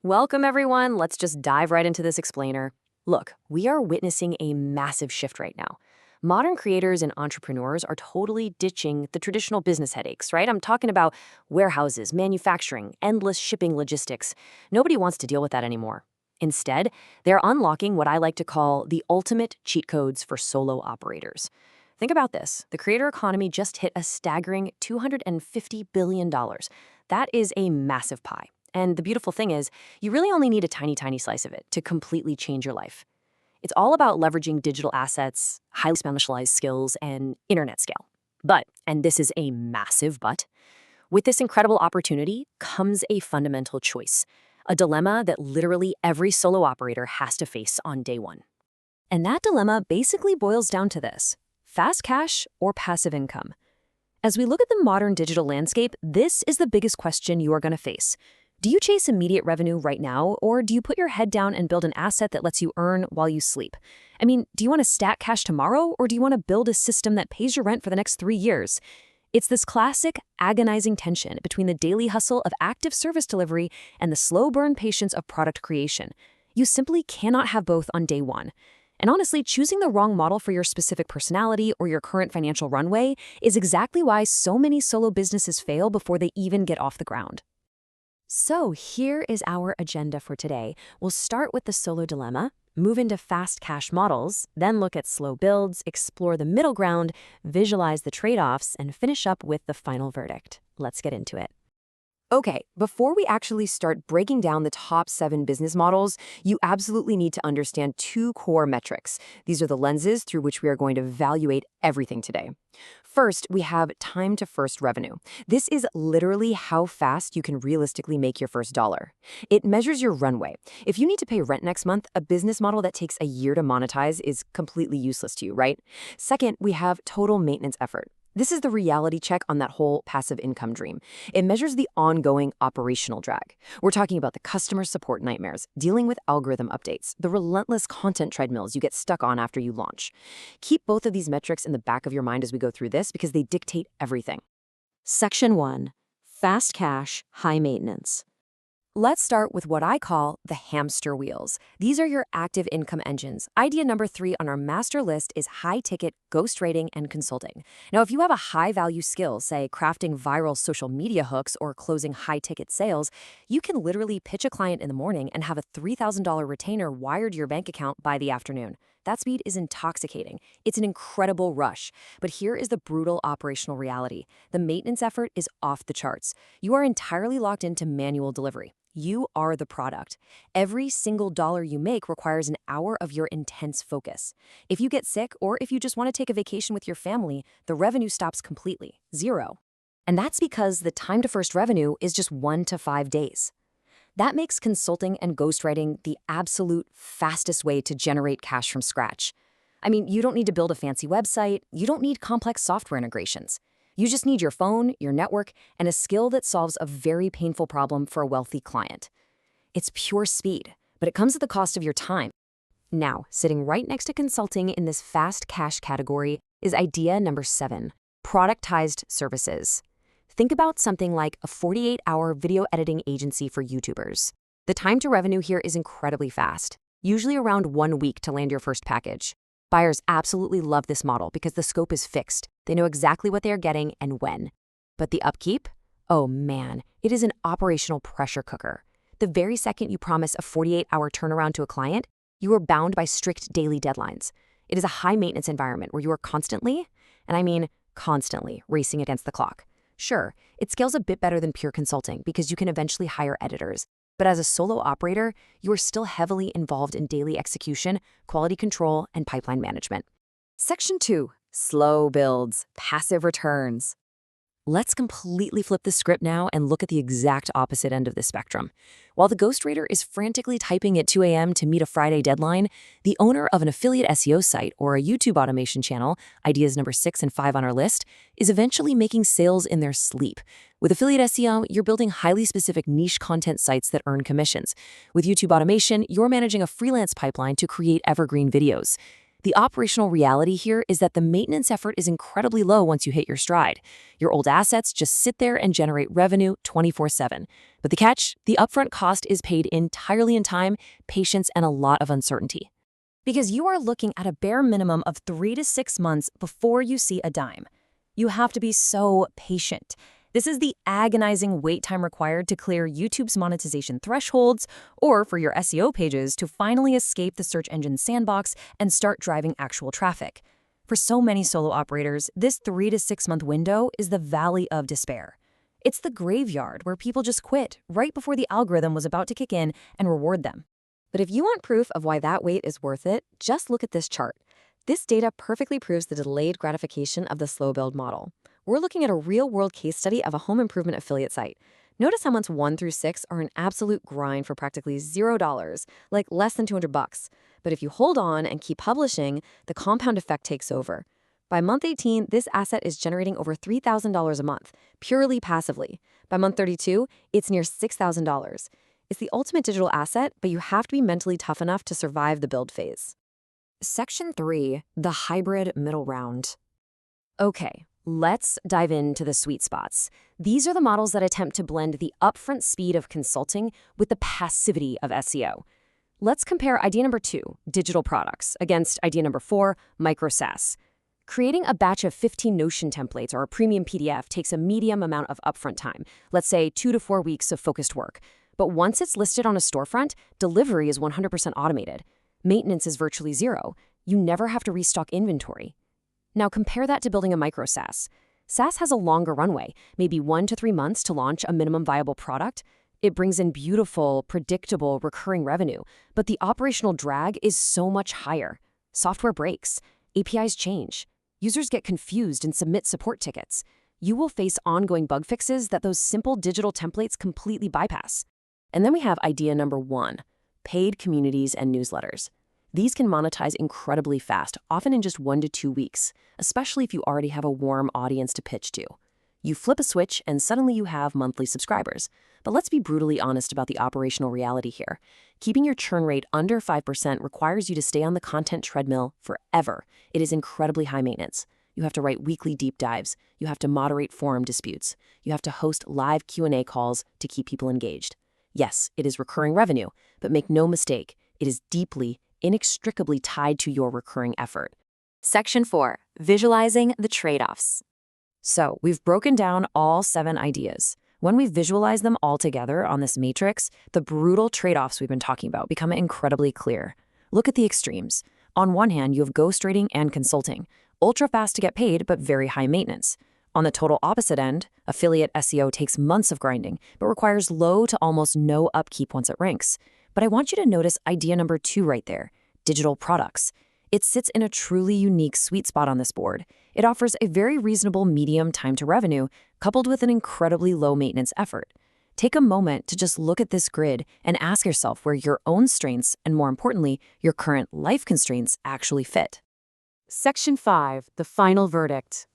Welcome, everyone. Let's just dive right into this explainer. Look, we are witnessing a massive shift right now. Modern creators and entrepreneurs are totally ditching the traditional business headaches, right? I'm talking about warehouses, manufacturing, endless shipping logistics. Nobody wants to deal with that anymore. Instead, they're unlocking what I like to call the ultimate cheat codes for solo operators. Think about this. The creator economy just hit a staggering $250 billion. That is a massive pie. And the beautiful thing is, you really only need a tiny, tiny slice of it to completely change your life. It's all about leveraging digital assets, highly specialized skills, and internet scale. But, and this is a massive but, with this incredible opportunity comes a fundamental choice, a dilemma that literally every solo operator has to face on day one. And that dilemma basically boils down to this: fast cash or passive income. As we look at the modern digital landscape, this is the biggest question you are going to face. Do you chase immediate revenue right now, or do you put your head down and build an asset that lets you earn while you sleep? I mean, do you want to stack cash tomorrow, or do you want to build a system that pays your rent for the next 3 years? It's this classic, agonizing tension between the daily hustle of active service delivery and the slow burn patience of product creation. You simply cannot have both on day one. And honestly, choosing the wrong model for your specific personality or your current financial runway is exactly why so many solo businesses fail before they even get off the ground. So here is our agenda for today. We'll start with the solo dilemma, move into fast cash models, then look at slow builds, explore the middle ground, visualize the trade-offs, and finish up with the final verdict. Let's get into it. Okay, before we actually start breaking down the top 7 business models, you absolutely need to understand 2 core metrics. These are the lenses through which we are going to evaluate everything today. First, we have time to first revenue. This is literally how fast you can realistically make your first dollar. It measures your runway. If you need to pay rent next month, a business model that takes a year to monetize is completely useless to you, right? Second, we have total maintenance effort. This is the reality check on that whole passive income dream. It measures the ongoing operational drag. We're talking about the customer support nightmares, dealing with algorithm updates, the relentless content treadmills you get stuck on after you launch. Keep both of these metrics in the back of your mind as we go through this because they dictate everything. Section 1. Fast cash, high maintenance. Let's start with what I call the hamster wheels. These are your active income engines. Idea number 3 on our master list is high-ticket ghostwriting and consulting. Now, if you have a high-value skill, say crafting viral social media hooks or closing high-ticket sales, you can literally pitch a client in the morning and have a $3,000 retainer wired to your bank account by the afternoon. That speed is intoxicating. It's an incredible rush. But here is the brutal operational reality. The maintenance effort is off the charts. You are entirely locked into manual delivery. You are the product. Every single dollar you make requires an hour of your intense focus. If you get sick or if you just want to take a vacation with your family, the revenue stops completely, 0. And that's because the time to first revenue is just 1 to 5 days. That makes consulting and ghostwriting the absolute fastest way to generate cash from scratch. I mean, you don't need to build a fancy website. You don't need complex software integrations. You just need your phone, your network, and a skill that solves a very painful problem for a wealthy client. It's pure speed, but it comes at the cost of your time. Now, sitting right next to consulting in this fast cash category is idea number 7, productized services. Think about something like a 48-hour video editing agency for YouTubers. The time to revenue here is incredibly fast, usually around 1 week to land your first package. Buyers absolutely love this model because the scope is fixed. They know exactly what they are getting and when. But the upkeep? Oh man, it is an operational pressure cooker. The very second you promise a 48-hour turnaround to a client, you are bound by strict daily deadlines. It is a high-maintenance environment where you are constantly, and I mean constantly, racing against the clock. Sure, it scales a bit better than pure consulting because you can eventually hire editors. But as a solo operator, you are still heavily involved in daily execution, quality control, and pipeline management. Section 2. Slow builds, passive returns. Let's completely flip the script now and look at the exact opposite end of the spectrum. While the ghostwriter is frantically typing at 2 a.m. to meet a Friday deadline, the owner of an affiliate SEO site or a YouTube automation channel, ideas number 6 and 5 on our list, is eventually making sales in their sleep. With affiliate SEO, you're building highly specific niche content sites that earn commissions. With YouTube automation, you're managing a freelance pipeline to create evergreen videos. The operational reality here is that the maintenance effort is incredibly low once you hit your stride. Your old assets just sit there and generate revenue 24/7. But the catch? The upfront cost is paid entirely in time, patience, and a lot of uncertainty. Because you are looking at a bare minimum of 3 to 6 months before you see a dime. You have to be so patient. This is the agonizing wait time required to clear YouTube's monetization thresholds or for your SEO pages to finally escape the search engine sandbox and start driving actual traffic. For so many solo operators, this 3 to 6 month window is the valley of despair. It's the graveyard where people just quit right before the algorithm was about to kick in and reward them. But if you want proof of why that wait is worth it, just look at this chart. This data perfectly proves the delayed gratification of the slow build model. We're looking at a real-world case study of a home improvement affiliate site. Notice how months 1 through 6 are an absolute grind for practically $0, like less than $200. But if you hold on and keep publishing, the compound effect takes over. By month 18, this asset is generating over $3,000 a month, purely passively. By month 32, it's near $6,000. It's the ultimate digital asset, but you have to be mentally tough enough to survive the build phase. Section 3, the hybrid middle round. Okay, let's dive into the sweet spots. These are the models that attempt to blend the upfront speed of consulting with the passivity of SEO. Let's compare idea number 2, digital products, against idea number 4, micro SaaS. Creating a batch of 15 Notion templates or a premium PDF takes a medium amount of upfront time, let's say 2 to 4 weeks of focused work. But once it's listed on a storefront, delivery is 100% automated. Maintenance is virtually zero. You never have to restock inventory. Now compare that to building a micro SaaS. SaaS has a longer runway, maybe 1 to 3 months to launch a minimum viable product. It brings in beautiful, predictable, recurring revenue, but the operational drag is so much higher. Software breaks, APIs change, users get confused and submit support tickets. You will face ongoing bug fixes that those simple digital templates completely bypass. And then we have idea number 1, paid communities and newsletters. These can monetize incredibly fast, often in just 1 to 2 weeks, especially if you already have a warm audience to pitch to. You flip a switch and suddenly you have monthly subscribers. But let's be brutally honest about the operational reality here. Keeping your churn rate under 5% requires you to stay on the content treadmill forever. It is incredibly high maintenance. You have to write weekly deep dives. You have to moderate forum disputes. You have to host live Q&A calls to keep people engaged. Yes, it is recurring revenue, but make no mistake, it is deeply, inextricably tied to your recurring effort. Section 4, visualizing the trade-offs. So we've broken down all 7 ideas. When we visualize them all together on this matrix, the brutal trade-offs we've been talking about become incredibly clear. Look at the extremes. On one hand, you have ghostwriting and consulting, ultra fast to get paid, but very high maintenance. On the total opposite end, affiliate SEO takes months of grinding, but requires low to almost no upkeep once it ranks. But I want you to notice idea number 2 right there, digital products. It sits in a truly unique sweet spot on this board. It offers a very reasonable medium time to revenue, coupled with an incredibly low maintenance effort. Take a moment to just look at this grid and ask yourself where your own strengths and, more importantly, your current life constraints actually fit. Section 5, the final verdict.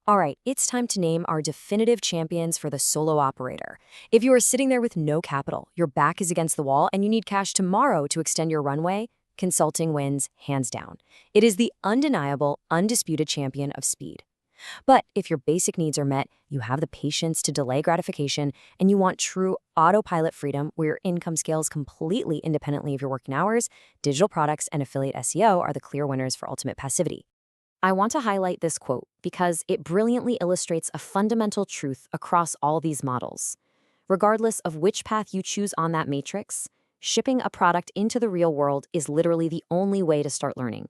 All right, it's time to name our definitive champions for the solo operator. If you are sitting there with no capital, your back is against the wall, and you need cash tomorrow to extend your runway, consulting wins hands down. It is the undeniable, undisputed champion of speed. But if your basic needs are met, you have the patience to delay gratification, and you want true autopilot freedom where your income scales completely independently of your working hours, digital products and affiliate SEO are the clear winners for ultimate passivity. I want to highlight this quote because it brilliantly illustrates a fundamental truth across all these models. Regardless of which path you choose on that matrix, shipping a product into the real world is literally the only way to start learning.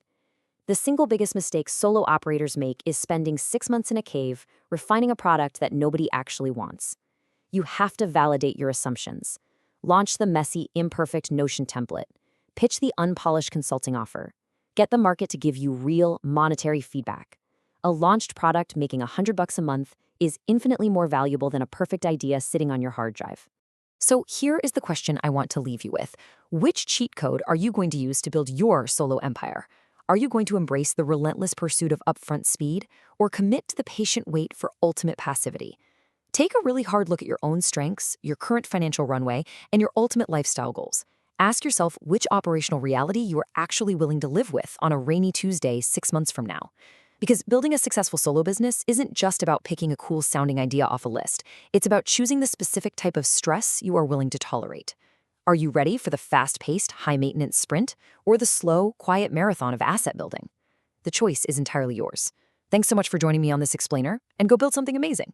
The single biggest mistake solo operators make is spending 6 months in a cave, refining a product that nobody actually wants. You have to validate your assumptions. Launch the messy, imperfect Notion template. Pitch the unpolished consulting offer. Get the market to give you real monetary feedback. A launched product making $100 a month is infinitely more valuable than a perfect idea sitting on your hard drive. So here is the question I want to leave you with. Which cheat code are you going to use to build your solo empire? Are you going to embrace the relentless pursuit of upfront speed or commit to the patient wait for ultimate passivity? Take a really hard look at your own strengths, your current financial runway, and your ultimate lifestyle goals. Ask yourself which operational reality you are actually willing to live with on a rainy Tuesday 6 months from now. Because building a successful solo business isn't just about picking a cool sounding idea off a list. It's about choosing the specific type of stress you are willing to tolerate. Are you ready for the fast-paced, high-maintenance sprint or the slow, quiet marathon of asset building? The choice is entirely yours. Thanks so much for joining me on this explainer, and go build something amazing.